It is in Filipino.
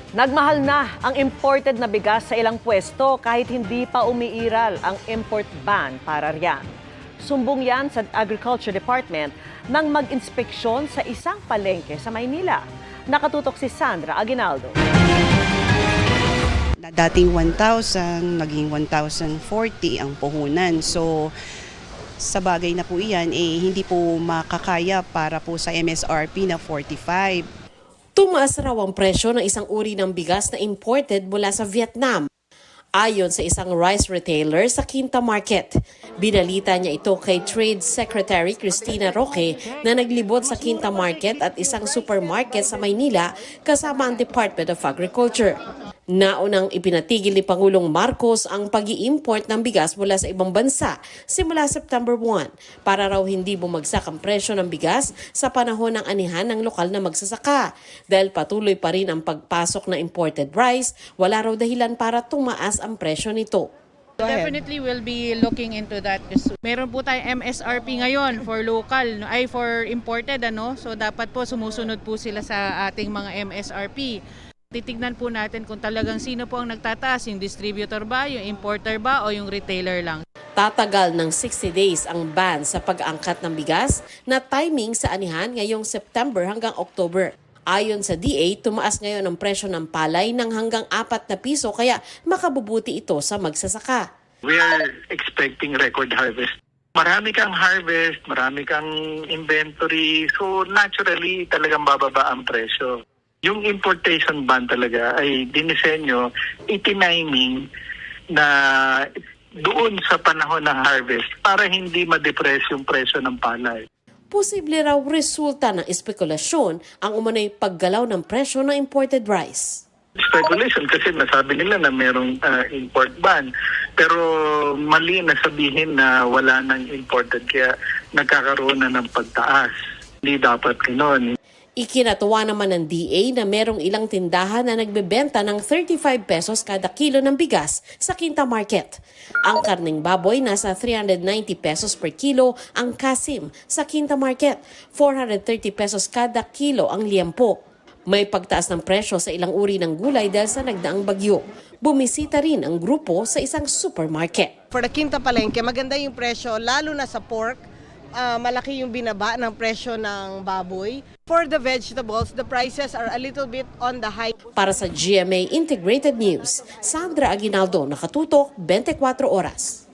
Nagmahal na ang imported na bigas sa ilang pwesto kahit hindi pa umiiral ang import ban para riyan. Sumbong yan sa Agriculture Department nang mag-inspeksyon sa isang palengke sa Maynila. Nakatutok si Sandra Aguinaldo. Na dating 1,000, naging 1,040 ang puhunan. So, sa bagay na po iyan, hindi po makakaya para po sa MSRP na 45. Tumaas raw ang presyo ng isang uri ng bigas na imported mula sa Vietnam. Ayon sa isang rice retailer sa Quinta Market. Binalita niya ito kay Trade Secretary Cristina Roque na naglibot sa Quinta Market at isang supermarket sa Maynila kasama ang Department of Agriculture. Naunang ipinatigil ni Pangulong Marcos ang pag-i-import ng bigas mula sa ibang bansa simula September 1 para raw hindi bumagsak ang presyo ng bigas sa panahon ng anihan ng lokal na magsasaka. Dahil patuloy pa rin ang pagpasok ng imported rice, wala raw dahilan para tumaas ang presyo nito. Definitely we'll be looking into that. Meron po tayong MSRP ngayon for local, for imported So dapat po sumusunod po sila sa ating mga MSRP. Titignan po natin kung talagang sino po ang nagtataas, yung distributor ba, yung importer ba o yung retailer lang. Tatagal ng 60 days ang ban sa pag-angkat ng bigas na timing sa anihan ngayong September hanggang October. Ayon sa DA, tumaas ngayon ang presyo ng palay ng hanggang 4 na piso kaya makabubuti ito sa magsasaka. We are expecting record harvest. Marami kang harvest, marami kang inventory, so naturally talagang bababa ang presyo. Yung importation ban talaga ay dinisenyo, itiniming na doon sa panahon ng harvest para hindi ma-depress yung presyo ng palay. Posible raw resulta ng espekulasyon ang umano'y paggalaw ng presyo ng imported rice. Speculation kasi nasabi nila na merong import ban, pero mali na sabihin na wala nang imported kaya nagkakaroon na ng pagtaas. Hindi dapat ganoon. Ikinatuwa naman ng DA na merong ilang tindahan na nagbebenta ng 35 pesos kada kilo ng bigas sa Quinta Market. Ang karning baboy nasa 390 pesos per kilo ang kasim sa Quinta Market, 430 pesos kada kilo ang liempo. May pagtaas ng presyo sa ilang uri ng gulay dahil sa nagdaang bagyo. Bumisita rin ang grupo sa isang supermarket. For the Quinta Palengke, maganda yung presyo lalo na sa pork. Malaki yung binaba ng presyo ng baboy. For the vegetables, the prices are a little bit on the high. Para sa GMA Integrated News, Sandra Aguinaldo, nakatutok 24 oras.